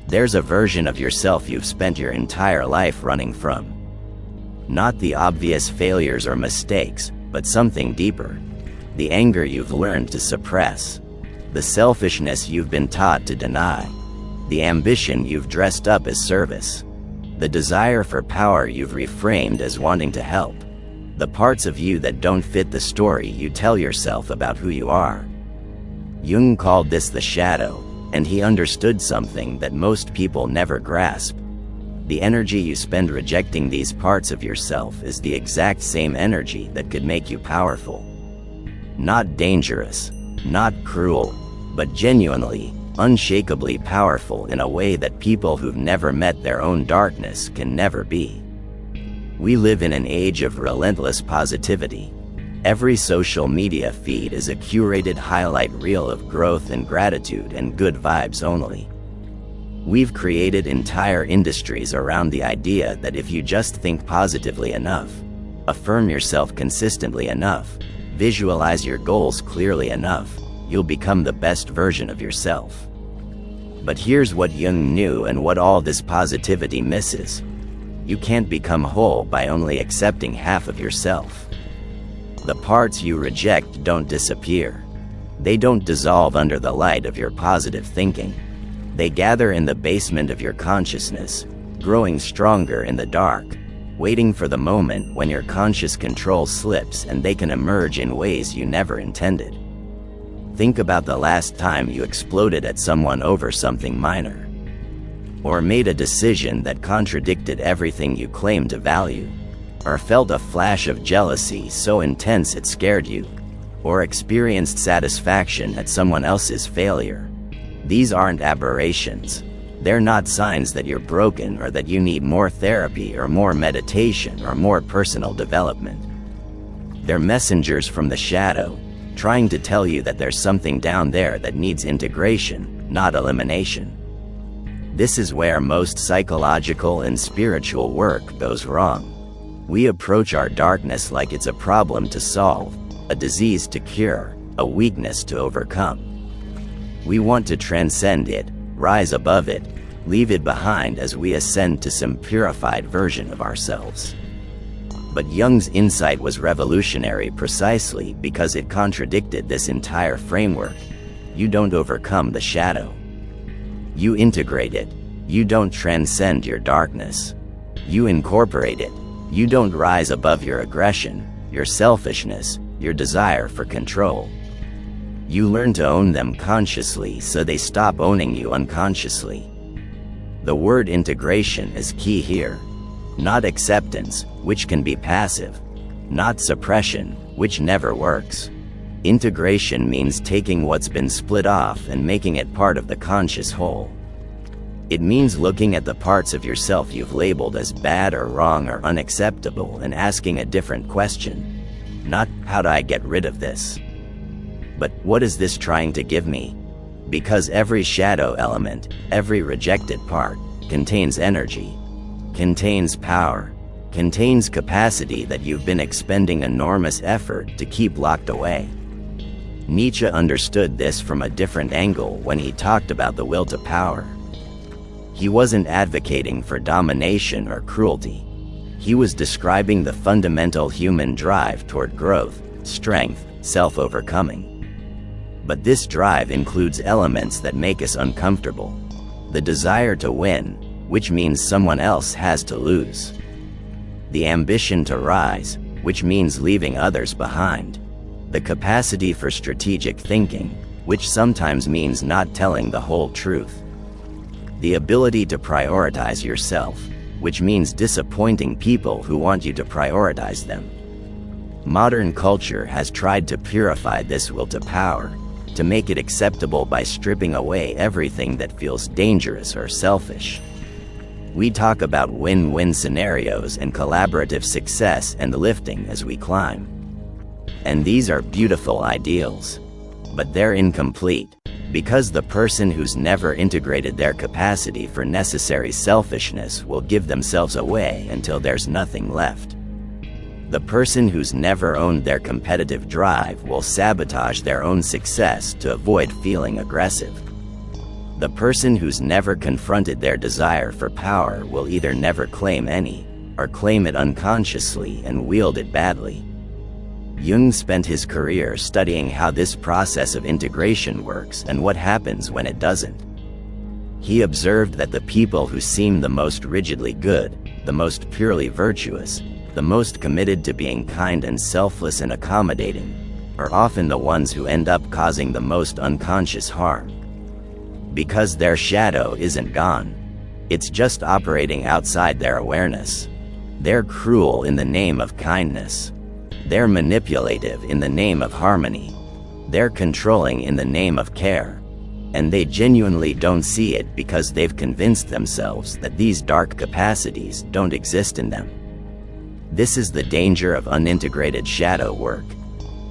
There's a version of yourself you've spent your entire life running from. Not the obvious failures or mistakes, but something deeper. The anger you've learned to suppress. The selfishness you've been taught to deny. The ambition you've dressed up as service. The desire for power you've reframed as wanting to help. The parts of you that don't fit the story you tell yourself about who you are. Jung called this the shadow, and he understood something that most people never grasp. The energy you spend rejecting these parts of yourself is the exact same energy that could make you powerful. Not dangerous, not cruel, but genuinely, unshakably powerful in a way that people who've never met their own darkness can never be. We live in an age of relentless positivity. Every social media feed is a curated highlight reel of growth and gratitude and good vibes only. We've created entire industries around the idea that if you just think positively enough, affirm yourself consistently enough, visualize your goals clearly enough, you'll become the best version of yourself. But here's what Jung knew and what all this positivity misses. You can't become whole by only accepting half of yourself. The parts you reject don't disappear. They don't dissolve under the light of your positive thinking. They gather in the basement of your consciousness, growing stronger in the dark, waiting for the moment when your conscious control slips and they can emerge in ways you never intended. Think about the last time you exploded at someone over something minor. Or made a decision that contradicted everything you claim to value. Or felt a flash of jealousy so intense it scared you. Or experienced satisfaction at someone else's failure. These aren't aberrations. They're not signs that you're broken or that you need more therapy or more meditation or more personal development. They're messengers from the shadow, trying to tell you that there's something down there that needs integration, not elimination. This is where most psychological and spiritual work goes wrong. We approach our darkness like it's a problem to solve, a disease to cure, a weakness to overcome. We want to transcend it, rise above it, leave it behind as we ascend to some purified version of ourselves. But Jung's insight was revolutionary precisely because it contradicted this entire framework. You don't overcome the shadow. You integrate it. You don't transcend your darkness. You incorporate it. You don't rise above your aggression, your selfishness, your desire for control. You learn to own them consciously so they stop owning you unconsciously. The word integration is key here. Not acceptance, which can be passive. Not suppression, which never works. Integration means taking what's been split off and making it part of the conscious whole. It means looking at the parts of yourself you've labeled as bad or wrong or unacceptable and asking a different question. Not, how do I get rid of this? But, what is this trying to give me? Because every shadow element, every rejected part, contains energy, contains power, contains capacity that you've been expending enormous effort to keep locked away. Nietzsche understood this from a different angle when he talked about the will to power. He wasn't advocating for domination or cruelty. He was describing the fundamental human drive toward growth, strength, self-overcoming. But this drive includes elements that make us uncomfortable. The desire to win, which means someone else has to lose. The ambition to rise, which means leaving others behind. The capacity for strategic thinking, which sometimes means not telling the whole truth. The ability to prioritize yourself, which means disappointing people who want you to prioritize them. Modern culture has tried to purify this will to power, to make it acceptable by stripping away everything that feels dangerous or selfish. We talk about win-win scenarios and collaborative success and lifting as we climb. And these are beautiful ideals. But they're incomplete, because the person who's never integrated their capacity for necessary selfishness will give themselves away until there's nothing left. The person who's never owned their competitive drive will sabotage their own success to avoid feeling aggressive. The person who's never confronted their desire for power will either never claim any, or claim it unconsciously and wield it badly. Jung spent his career studying how this process of integration works and what happens when it doesn't. He observed that the people who seem the most rigidly good, the most purely virtuous, the most committed to being kind and selfless and accommodating, are often the ones who end up causing the most unconscious harm. Because their shadow isn't gone. It's just operating outside their awareness. They're cruel in the name of kindness. They're manipulative in the name of harmony. They're controlling in the name of care. And they genuinely don't see it because they've convinced themselves that these dark capacities don't exist in them. This is the danger of unintegrated shadow work.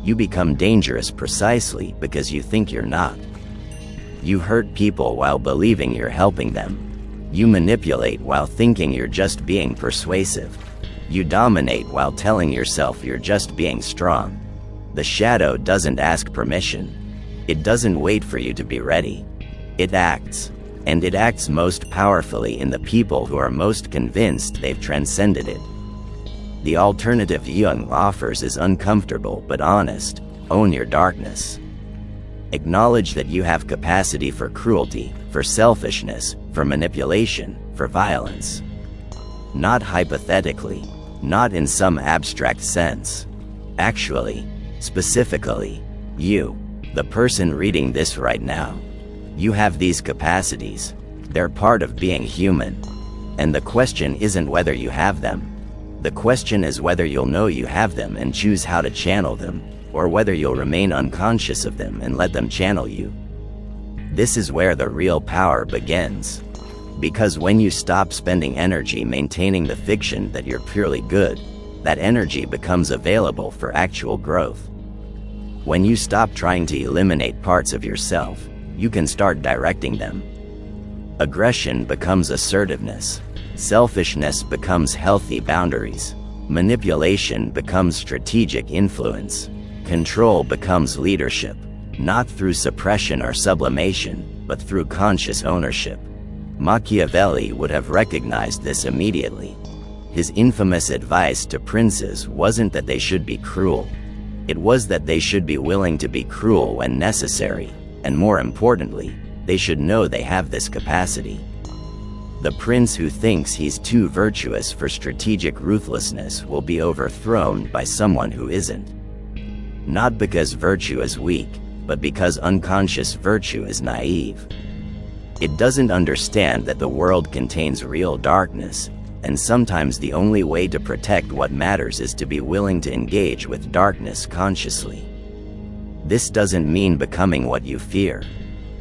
You become dangerous precisely because you think you're not. You hurt people while believing you're helping them. You manipulate while thinking you're just being persuasive. You dominate while telling yourself you're just being strong. The shadow doesn't ask permission. It doesn't wait for you to be ready. It acts. And it acts most powerfully in the people who are most convinced they've transcended it. The alternative Jung offers is uncomfortable but honest. Own your darkness. Acknowledge that you have capacity for cruelty, for selfishness, for manipulation, for violence. Not hypothetically, not in some abstract sense. Actually, specifically, you, the person reading this right now, you have these capacities. They're part of being human. And the question isn't whether you have them. The question is whether you'll know you have them and choose how to channel them, or whether you'll remain unconscious of them and let them channel you. This is where the real power begins. Because when you stop spending energy maintaining the fiction that you're purely good, that energy becomes available for actual growth. When you stop trying to eliminate parts of yourself, you can start directing them. Aggression becomes assertiveness. Selfishness becomes healthy boundaries. Manipulation becomes strategic influence. Control becomes leadership, not through suppression or sublimation, but through conscious ownership. Machiavelli would have recognized this immediately. His infamous advice to princes wasn't that they should be cruel. It was that they should be willing to be cruel when necessary, and more importantly, they should know they have this capacity. The prince who thinks he's too virtuous for strategic ruthlessness will be overthrown by someone who isn't. Not because virtue is weak, but because unconscious virtue is naive. It doesn't understand that the world contains real darkness, and sometimes the only way to protect what matters is to be willing to engage with darkness consciously. This doesn't mean becoming what you fear.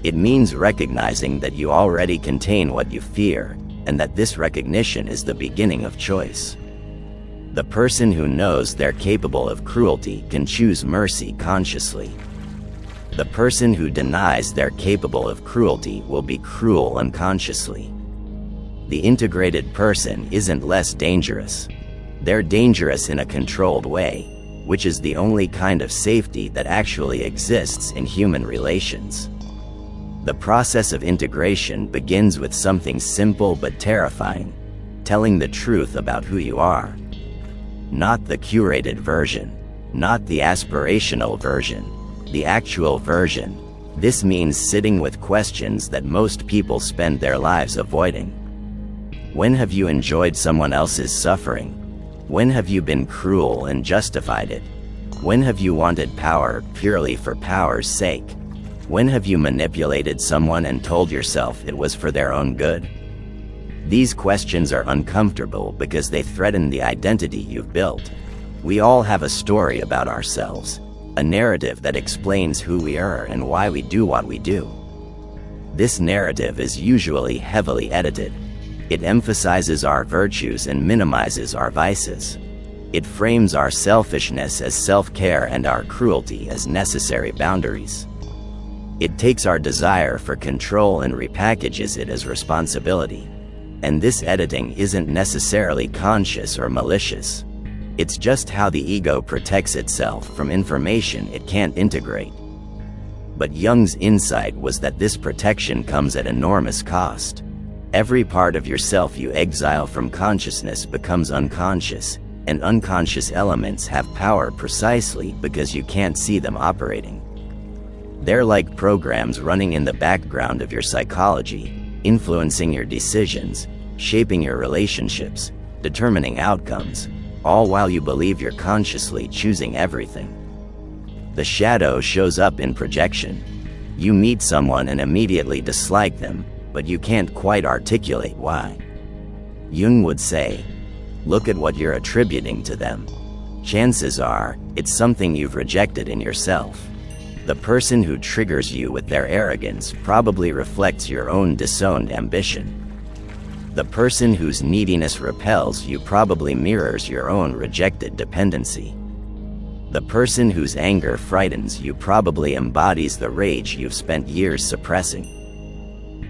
It means recognizing that you already contain what you fear, and that this recognition is the beginning of choice. The person who knows they're capable of cruelty can choose mercy consciously. The person who denies they're capable of cruelty will be cruel unconsciously. The integrated person isn't less dangerous. They're dangerous in a controlled way, which is the only kind of safety that actually exists in human relations. The process of integration begins with something simple but terrifying: telling the truth about who you are. Not the curated version, not the aspirational version, the actual version. This means sitting with questions that most people spend their lives avoiding. When have you enjoyed someone else's suffering? When have you been cruel and justified it? When have you wanted power purely for power's sake? When have you manipulated someone and told yourself it was for their own good? These questions are uncomfortable because they threaten the identity you've built. We all have a story about ourselves, a narrative that explains who we are and why we do what we do. This narrative is usually heavily edited. It emphasizes our virtues and minimizes our vices. It frames our selfishness as self-care and our cruelty as necessary boundaries. It takes our desire for control and repackages it as responsibility. And this editing isn't necessarily conscious or malicious. It's just how the ego protects itself from information it can't integrate. But Jung's insight was that this protection comes at enormous cost. Every part of yourself you exile from consciousness becomes unconscious, and unconscious elements have power precisely because you can't see them operating. They're like programs running in the background of your psychology, influencing your decisions, shaping your relationships, determining outcomes, all while you believe you're consciously choosing everything. The shadow shows up in projection. You meet someone and immediately dislike them, but you can't quite articulate why. Jung would say, "Look at what you're attributing to them. Chances are, it's something you've rejected in yourself. The person who triggers you with their arrogance probably reflects your own disowned ambition. The person whose neediness repels you probably mirrors your own rejected dependency. The person whose anger frightens you probably embodies the rage you've spent years suppressing."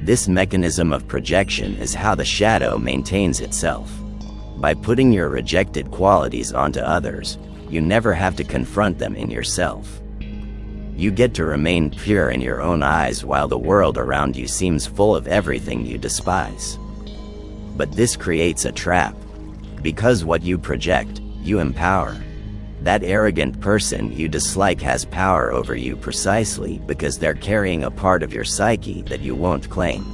This mechanism of projection is how the shadow maintains itself. By putting your rejected qualities onto others, you never have to confront them in yourself. You get to remain pure in your own eyes while the world around you seems full of everything you despise. But this creates a trap. Because what you project, you empower. That arrogant person you dislike has power over you precisely because they're carrying a part of your psyche that you won't claim.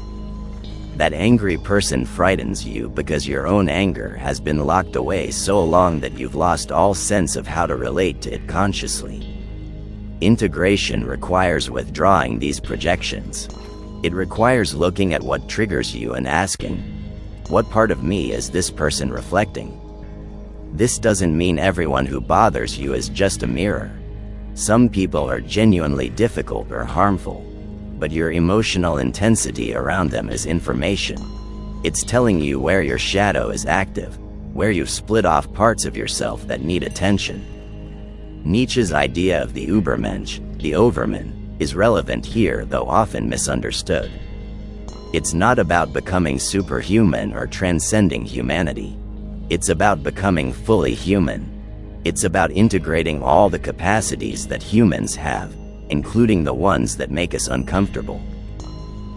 That angry person frightens you because your own anger has been locked away so long that you've lost all sense of how to relate to it consciously. Integration requires withdrawing these projections. It requires looking at what triggers you and asking, what part of me is this person reflecting? This doesn't mean everyone who bothers you is just a mirror. Some people are genuinely difficult or harmful, but your emotional intensity around them is information. It's telling you where your shadow is active, where you've split off parts of yourself that need attention. Nietzsche's idea of the Übermensch, the overman, is relevant here though often misunderstood. It's not about becoming superhuman or transcending humanity. It's about becoming fully human. It's about integrating all the capacities that humans have, including the ones that make us uncomfortable.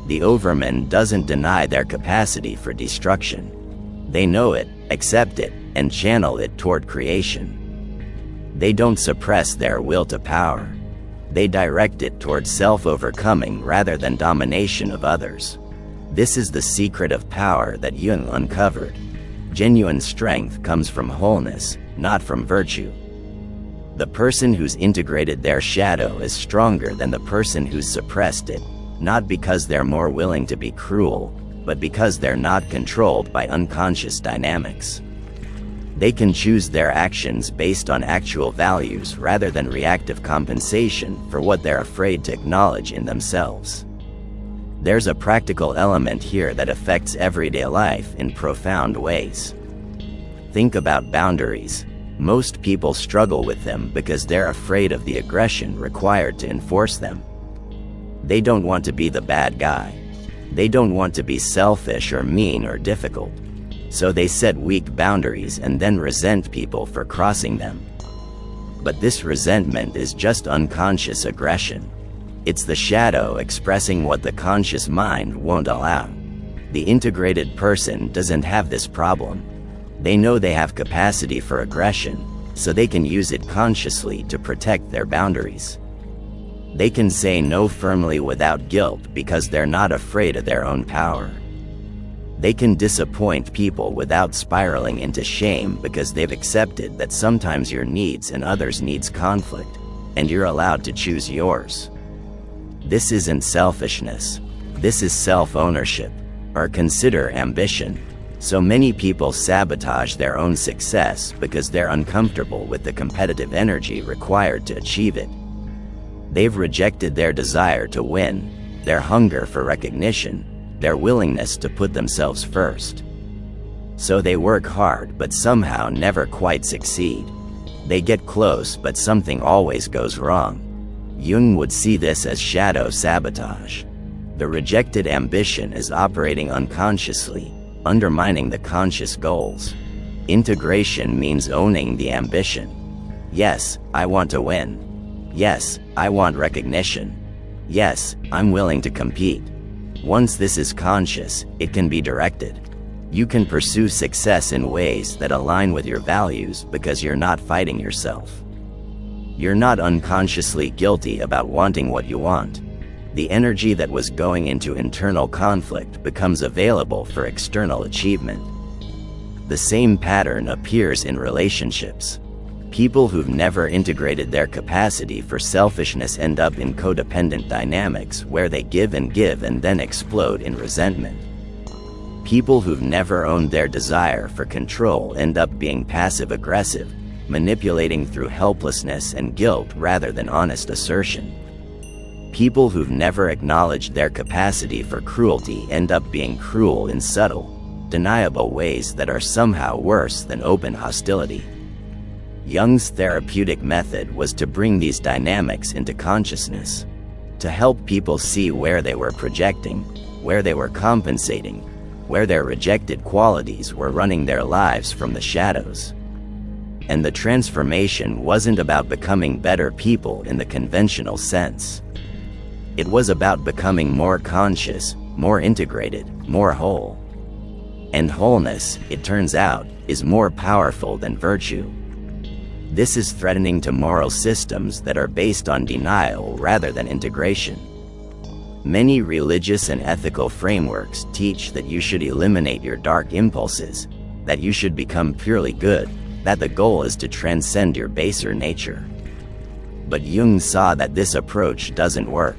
The overman doesn't deny their capacity for destruction. They know it, accept it, and channel it toward creation. They don't suppress their will to power. They direct it toward self-overcoming rather than domination of others. This is the secret of power that Jung uncovered. Genuine strength comes from wholeness, not from virtue. The person who's integrated their shadow is stronger than the person who's suppressed it, not because they're more willing to be cruel, but because they're not controlled by unconscious dynamics. They can choose their actions based on actual values rather than reactive compensation for what they're afraid to acknowledge in themselves. There's a practical element here that affects everyday life in profound ways. Think about boundaries. Most people struggle with them because they're afraid of the aggression required to enforce them. They don't want to be the bad guy. They don't want to be selfish or mean or difficult. So they set weak boundaries and then resent people for crossing them. But this resentment is just unconscious aggression. It's the shadow expressing what the conscious mind won't allow. The integrated person doesn't have this problem. They know they have capacity for aggression, so they can use it consciously to protect their boundaries. They can say no firmly without guilt because they're not afraid of their own power. They can disappoint people without spiraling into shame because they've accepted that sometimes your needs and others' needs conflict, and you're allowed to choose yours. This isn't selfishness. This is self-ownership, or consider ambition. So many people sabotage their own success because they're uncomfortable with the competitive energy required to achieve it. They've rejected their desire to win, their hunger for recognition, their willingness to put themselves first. So they work hard but somehow never quite succeed. They get close but something always goes wrong. Jung would see this as shadow sabotage. The rejected ambition is operating unconsciously, undermining the conscious goals. Integration means owning the ambition. Yes, I want to win. Yes, I want recognition. Yes, I'm willing to compete. Once this is conscious, it can be directed. You can pursue success in ways that align with your values because you're not fighting yourself. You're not unconsciously guilty about wanting what you want. The energy that was going into internal conflict becomes available for external achievement. The same pattern appears in relationships. People who've never integrated their capacity for selfishness end up in codependent dynamics where they give and then explode in resentment. People who've never owned their desire for control end up being passive-aggressive, manipulating through helplessness and guilt rather than honest assertion. People who've never acknowledged their capacity for cruelty end up being cruel in subtle, deniable ways that are somehow worse than open hostility. Jung's therapeutic method was to bring these dynamics into consciousness, to help people see where they were projecting, where they were compensating, where their rejected qualities were running their lives from the shadows. And the transformation wasn't about becoming better people in the conventional sense. It was about becoming more conscious, more integrated, more whole. And wholeness, it turns out, is more powerful than virtue. This is threatening to moral systems that are based on denial rather than integration. Many religious and ethical frameworks teach that you should eliminate your dark impulses, that you should become purely good, that the goal is to transcend your baser nature. But Jung saw that this approach doesn't work.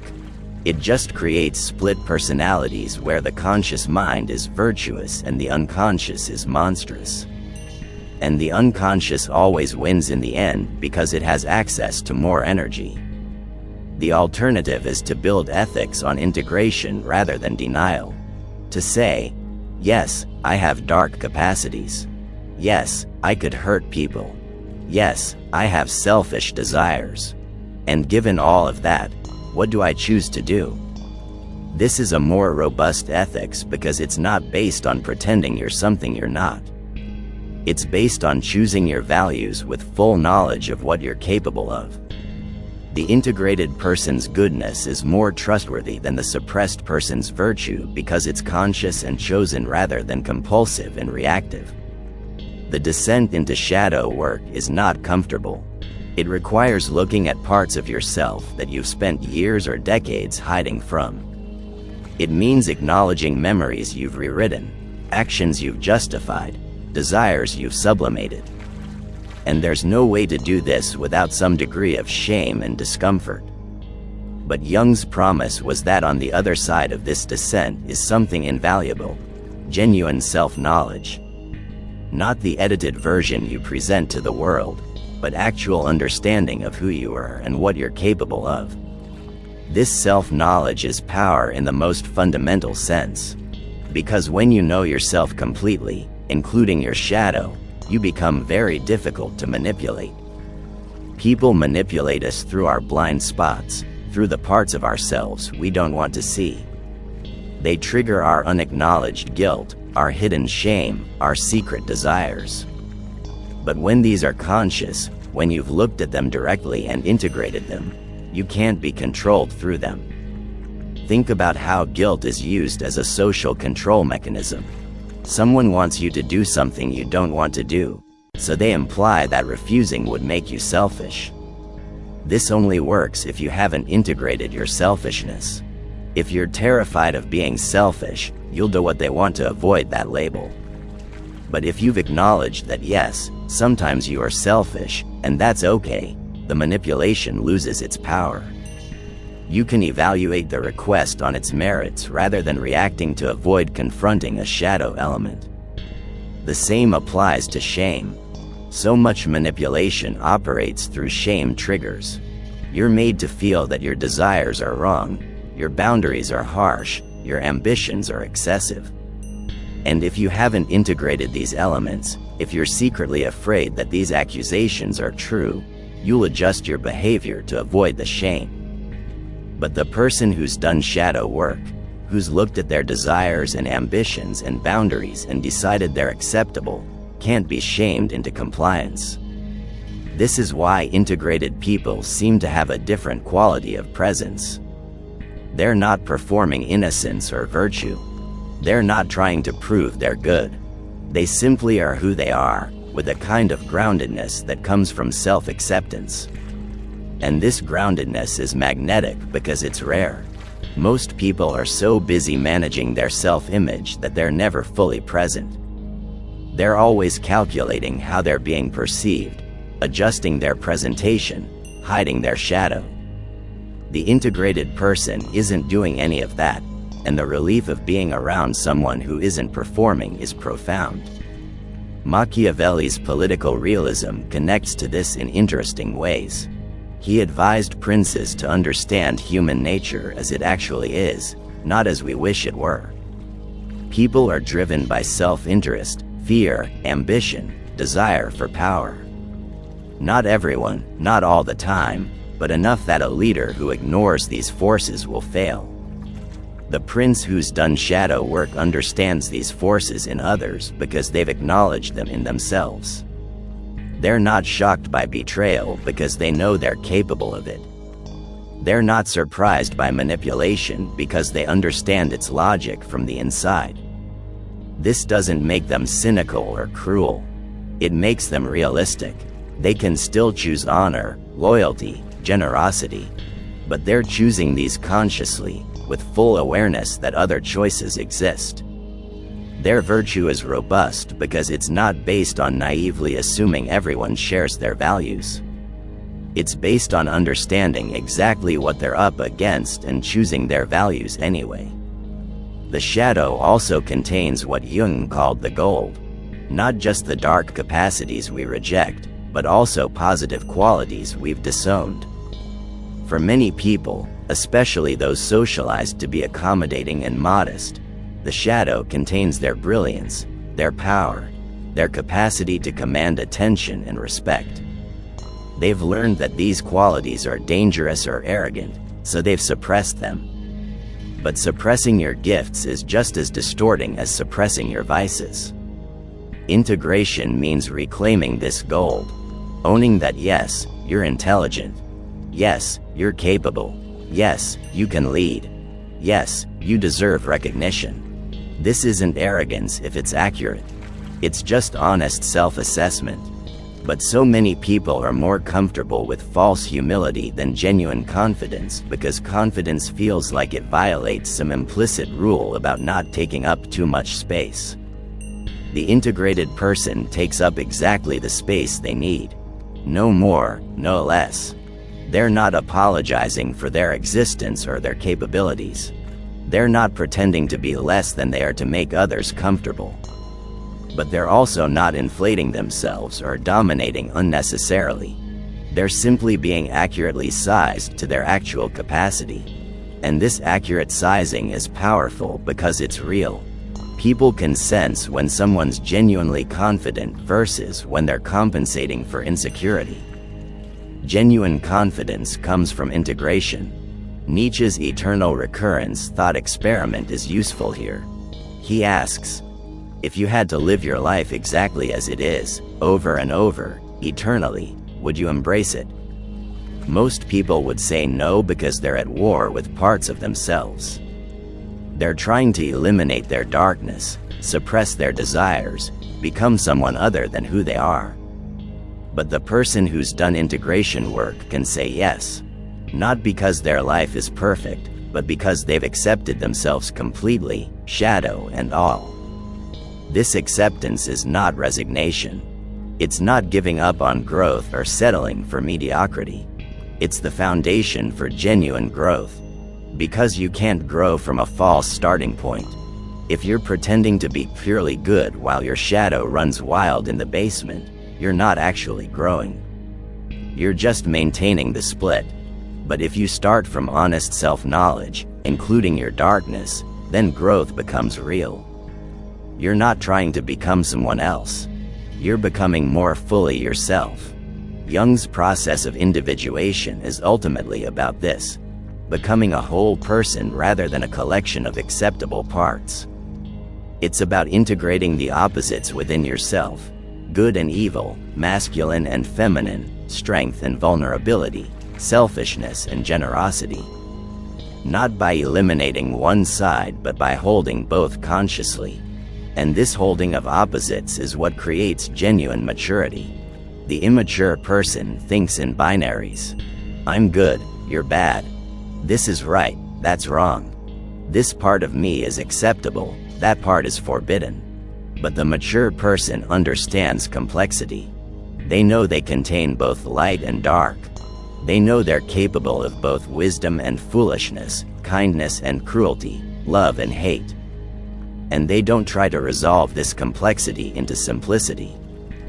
It just creates split personalities where the conscious mind is virtuous and the unconscious is monstrous. And the unconscious always wins in the end because it has access to more energy. The alternative is to build ethics on integration rather than denial. To say, yes, I have dark capacities. Yes, I could hurt people. Yes, I have selfish desires. And given all of that, what do I choose to do? This is a more robust ethics because it's not based on pretending you're something you're not. It's based on choosing your values with full knowledge of what you're capable of. The integrated person's goodness is more trustworthy than the suppressed person's virtue because it's conscious and chosen rather than compulsive and reactive. The descent into shadow work is not comfortable. It requires looking at parts of yourself that you've spent years or decades hiding from. It means acknowledging memories you've rewritten, actions you've justified, desires you've sublimated. And there's no way to do this without some degree of shame and discomfort. But Jung's promise was that on the other side of this descent is something invaluable, genuine self-knowledge. Not the edited version you present to the world, but actual understanding of who you are and what you're capable of. This self-knowledge is power in the most fundamental sense. Because when you know yourself completely, including your shadow, you become very difficult to manipulate. People manipulate us through our blind spots, through the parts of ourselves we don't want to see. They trigger our unacknowledged guilt, our hidden shame, our secret desires. But when these are conscious, when you've looked at them directly and integrated them, you can't be controlled through them. Think about how guilt is used as a social control mechanism. Someone wants you to do something you don't want to do, so they imply that refusing would make you selfish. This only works if you haven't integrated your selfishness. If you're terrified of being selfish, you'll do what they want to avoid that label. But if you've acknowledged that yes, sometimes you are selfish, and that's okay, the manipulation loses its power. You can evaluate the request on its merits rather than reacting to avoid confronting a shadow element. The same applies to shame. So much manipulation operates through shame triggers. You're made to feel that your desires are wrong, your boundaries are harsh, your ambitions are excessive. And if you haven't integrated these elements, if you're secretly afraid that these accusations are true, you'll adjust your behavior to avoid the shame. But the person who's done shadow work, who's looked at their desires and ambitions and boundaries and decided they're acceptable, can't be shamed into compliance. This is why integrated people seem to have a different quality of presence. They're not performing innocence or virtue. They're not trying to prove they're good. They simply are who they are, with a kind of groundedness that comes from self-acceptance. And this groundedness is magnetic because it's rare. Most people are so busy managing their self-image that they're never fully present. They're always calculating how they're being perceived, adjusting their presentation, hiding their shadow. The integrated person isn't doing any of that, and the relief of being around someone who isn't performing is profound. Machiavelli's political realism connects to this in interesting ways. He advised princes to understand human nature as it actually is, not as we wish it were. People are driven by self-interest, fear, ambition, desire for power. Not everyone, not all the time, but enough that a leader who ignores these forces will fail. The prince who's done shadow work understands these forces in others because they've acknowledged them in themselves. They're not shocked by betrayal because they know they're capable of it. They're not surprised by manipulation because they understand its logic from the inside. This doesn't make them cynical or cruel. It makes them realistic. They can still choose honor, loyalty, generosity, but they're choosing these consciously, with full awareness that other choices exist. Their virtue is robust because it's not based on naively assuming everyone shares their values. It's based on understanding exactly what they're up against and choosing their values anyway. The shadow also contains what Jung called the gold, not just the dark capacities we reject, but also positive qualities we've disowned. For many people, especially those socialized to be accommodating and modest, the shadow contains their brilliance, their power, their capacity to command attention and respect. They've learned that these qualities are dangerous or arrogant, so they've suppressed them. But suppressing your gifts is just as distorting as suppressing your vices. Integration means reclaiming this gold, owning that yes, you're intelligent, yes, you're capable, yes, you can lead, yes, you deserve recognition. This isn't arrogance if it's accurate. It's just honest self-assessment. But so many people are more comfortable with false humility than genuine confidence because confidence feels like it violates some implicit rule about not taking up too much space. The integrated person takes up exactly the space they need. No more, no less. They're not apologizing for their existence or their capabilities. They're not pretending to be less than they are to make others comfortable. But they're also not inflating themselves or dominating unnecessarily. They're simply being accurately sized to their actual capacity. And this accurate sizing is powerful because it's real. People can sense when someone's genuinely confident versus when they're compensating for insecurity. Genuine confidence comes from integration. Nietzsche's eternal recurrence thought experiment is useful here. He asks, if you had to live your life exactly as it is, over and over, eternally, would you embrace it? Most people would say no because they're at war with parts of themselves. They're trying to eliminate their darkness, suppress their desires, become someone other than who they are. But the person who's done integration work can say yes. Not because their life is perfect, but because they've accepted themselves completely, shadow and all. This acceptance is not resignation. It's not giving up on growth or settling for mediocrity. It's the foundation for genuine growth. Because you can't grow from a false starting point. If you're pretending to be purely good while your shadow runs wild in the basement, you're not actually growing. You're just maintaining the split. But if you start from honest self-knowledge, including your darkness, then growth becomes real. You're not trying to become someone else. You're becoming more fully yourself. Jung's process of individuation is ultimately about this, becoming a whole person rather than a collection of acceptable parts. It's about integrating the opposites within yourself, good and evil, masculine and feminine, strength and vulnerability, selfishness and generosity. not by eliminating one side but by holding both consciously. And this holding of opposites is what creates genuine maturity. The immature person thinks in binaries. I'm good, you're bad. This is right, that's wrong. This part of me is acceptable, that part is forbidden. But the mature person understands complexity. They know they contain both light and dark. They know they're capable of both wisdom and foolishness, kindness and cruelty, love and hate. And they don't try to resolve this complexity into simplicity.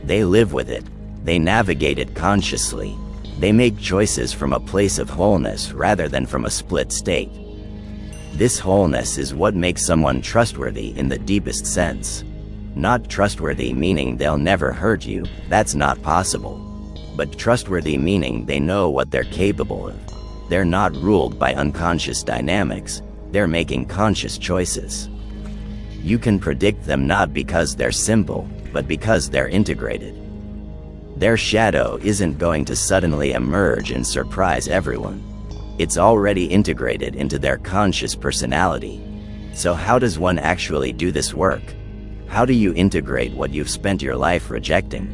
They live with it. They navigate it consciously. They make choices from a place of wholeness rather than from a split state. This wholeness is what makes someone trustworthy in the deepest sense. Not trustworthy meaning they'll never hurt you, that's not possible. But trustworthy meaning they know what they're capable of. They're not ruled by unconscious dynamics, they're making conscious choices. You can predict them not because they're simple, but because they're integrated. Their shadow isn't going to suddenly emerge and surprise everyone. It's already integrated into their conscious personality. So how does one actually do this work? How do you integrate what you've spent your life rejecting?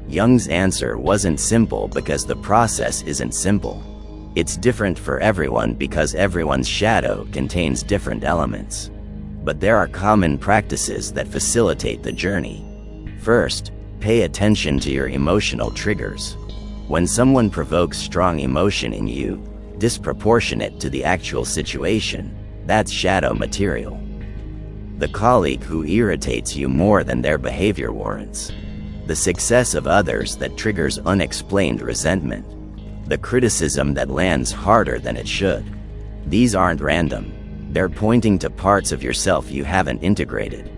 Jung's answer wasn't simple because the process isn't simple. It's different for everyone because everyone's shadow contains different elements. But there are common practices that facilitate the journey. First, pay attention to your emotional triggers. When someone provokes strong emotion in you, disproportionate to the actual situation, that's shadow material. The colleague who irritates you more than their behavior warrants. The success of others that triggers unexplained resentment. The criticism that lands harder than it should. These aren't random. They're pointing to parts of yourself you haven't integrated.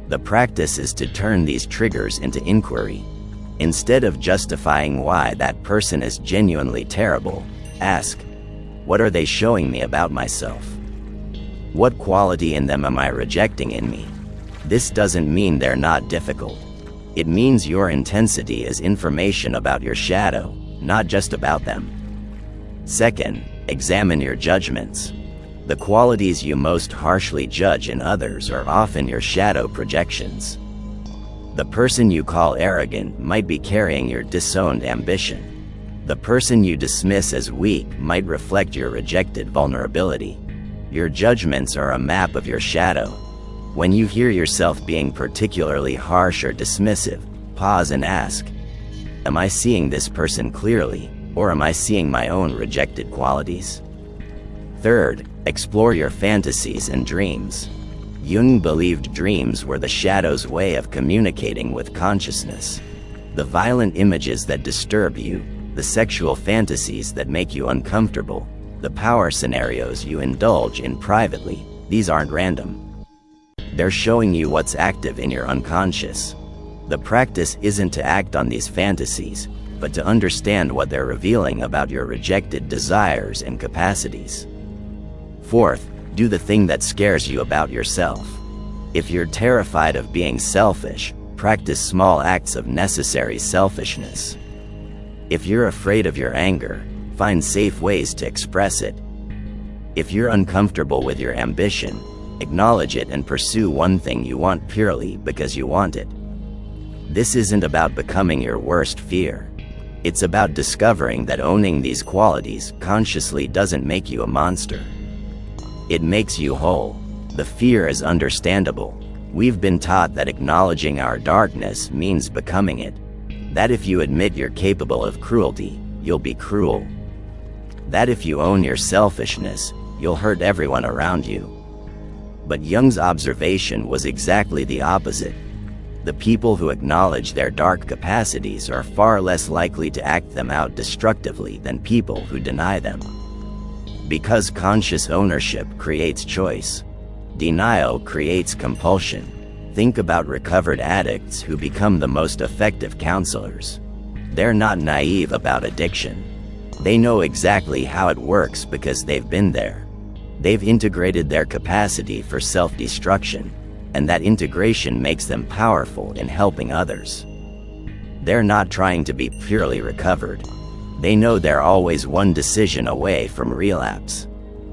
The practice is to turn these triggers into inquiry. Instead of justifying why that person is genuinely terrible, ask, what are they showing me about myself? What quality in them am I rejecting in me? This doesn't mean they're not difficult. It means your intensity is information about your shadow, not just about them. Second, examine your judgments. The qualities you most harshly judge in others are often your shadow projections. The person you call arrogant might be carrying your disowned ambition. The person you dismiss as weak might reflect your rejected vulnerability. Your judgments are a map of your shadow. When you hear yourself being particularly harsh or dismissive, pause and ask, am I seeing this person clearly, or am I seeing my own rejected qualities? Third, explore your fantasies and dreams. Jung believed dreams were the shadow's way of communicating with consciousness. The violent images that disturb you, the sexual fantasies that make you uncomfortable, the power scenarios you indulge in privately, these aren't random. They're showing you what's active in your unconscious. The practice isn't to act on these fantasies, but to understand what they're revealing about your rejected desires and capacities. Fourth, do the thing that scares you about yourself. If you're terrified of being selfish, practice small acts of necessary selfishness. If you're afraid of your anger, find safe ways to express it. If you're uncomfortable with your ambition, acknowledge it and pursue one thing you want purely because you want it. This isn't about becoming your worst fear. It's about discovering that owning these qualities consciously doesn't make you a monster. It makes you whole. The fear is understandable. We've been taught that acknowledging our darkness means becoming it. That if you admit you're capable of cruelty, you'll be cruel. That if you own your selfishness, you'll hurt everyone around you. But Jung's observation was exactly the opposite. The people who acknowledge their dark capacities are far less likely to act them out destructively than people who deny them. Because conscious ownership creates choice. Denial creates compulsion. Think about recovered addicts who become the most effective counselors. They're not naive about addiction. They know exactly how it works because they've been there. They've integrated their capacity for self-destruction, and that integration makes them powerful in helping others. They're not trying to be purely recovered. They know they're always one decision away from relapse.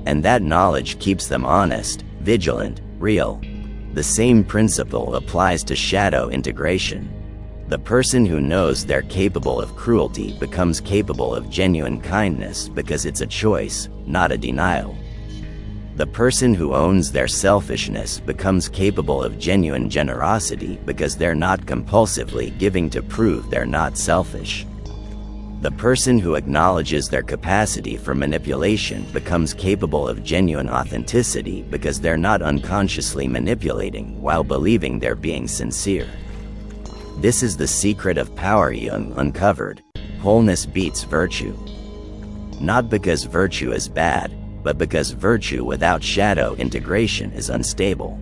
And that knowledge keeps them honest, vigilant, real. The same principle applies to shadow integration. The person who knows they're capable of cruelty becomes capable of genuine kindness because it's a choice, not a denial. The person who owns their selfishness becomes capable of genuine generosity because they're not compulsively giving to prove they're not selfish. The person who acknowledges their capacity for manipulation becomes capable of genuine authenticity because they're not unconsciously manipulating while believing they're being sincere. This is the secret of power Jung uncovered. Wholeness beats virtue. Not because virtue is bad, but because virtue without shadow integration is unstable.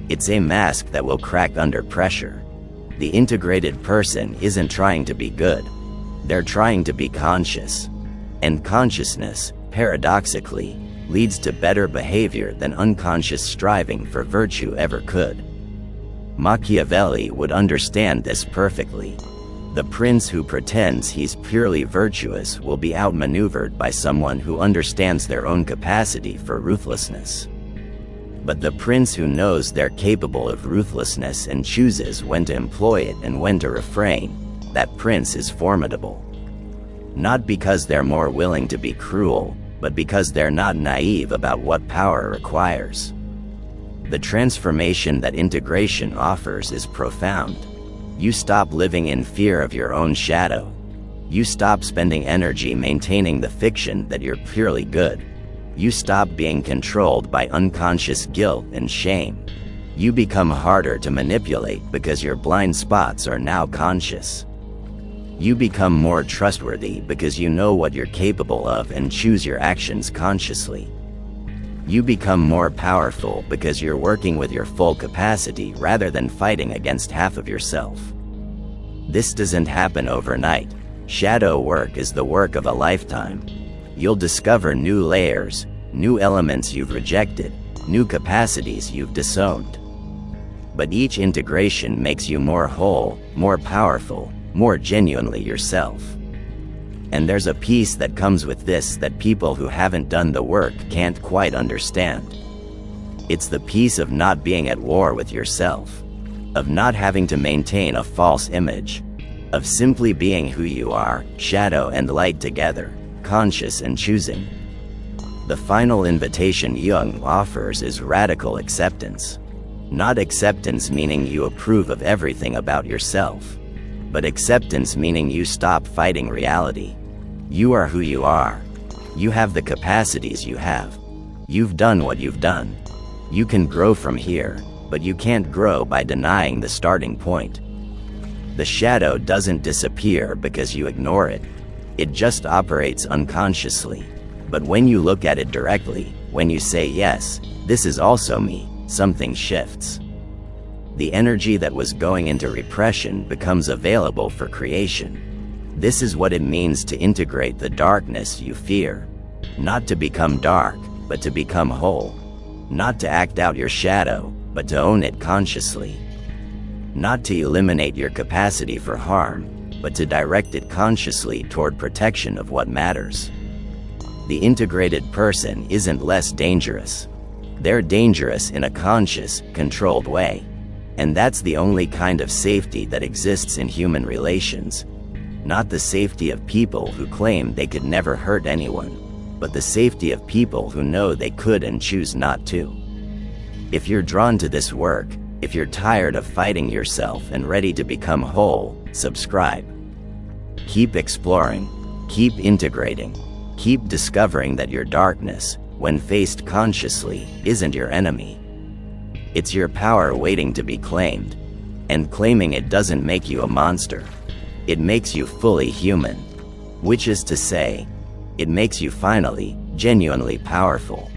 It's a mask that will crack under pressure. The integrated person isn't trying to be good. They're trying to be conscious. And consciousness, paradoxically, leads to better behavior than unconscious striving for virtue ever could. Machiavelli would understand this perfectly. The prince who pretends he's purely virtuous will be outmaneuvered by someone who understands their own capacity for ruthlessness. But the prince who knows they're capable of ruthlessness and chooses when to employ it and when to refrain, that prince is formidable. Not because they're more willing to be cruel, but because they're not naive about what power requires. The transformation that integration offers is profound. You stop living in fear of your own shadow. You stop spending energy maintaining the fiction that you're purely good. You stop being controlled by unconscious guilt and shame. You become harder to manipulate because your blind spots are now conscious. You become more trustworthy because you know what you're capable of and choose your actions consciously. You become more powerful because you're working with your full capacity rather than fighting against half of yourself. This doesn't happen overnight. Shadow work is the work of a lifetime. You'll discover new layers, new elements you've rejected, new capacities you've disowned. But each integration makes you more whole, more powerful, more genuinely yourself. And there's a peace that comes with this that people who haven't done the work can't quite understand. It's the peace of not being at war with yourself, of not having to maintain a false image, of simply being who you are, shadow and light together, conscious and choosing. The final invitation Jung offers is radical acceptance. Not acceptance meaning you approve of everything about yourself, but acceptance meaning you stop fighting reality. You are who you are. You have the capacities you have. You've done what you've done. You can grow from here, but you can't grow by denying the starting point. The shadow doesn't disappear because you ignore it. It just operates unconsciously. But when you look at it directly, when you say, yes, this is also me, something shifts. The energy that was going into repression becomes available for creation. This is what it means to integrate the darkness you fear. Not to become dark, but to become whole. Not to act out your shadow, but to own it consciously. Not to eliminate your capacity for harm, but to direct it consciously toward protection of what matters. The integrated person isn't less dangerous. They're dangerous in a conscious, controlled way. And that's the only kind of safety that exists in human relations. Not the safety of people who claim they could never hurt anyone, but the safety of people who know they could and choose not to. If you're drawn to this work, if you're tired of fighting yourself and ready to become whole, subscribe. Keep exploring, keep integrating, keep discovering that your darkness, when faced consciously, isn't your enemy. It's your power waiting to be claimed. And claiming it doesn't make you a monster. It makes you fully human. Which is to say, it makes you finally, genuinely powerful.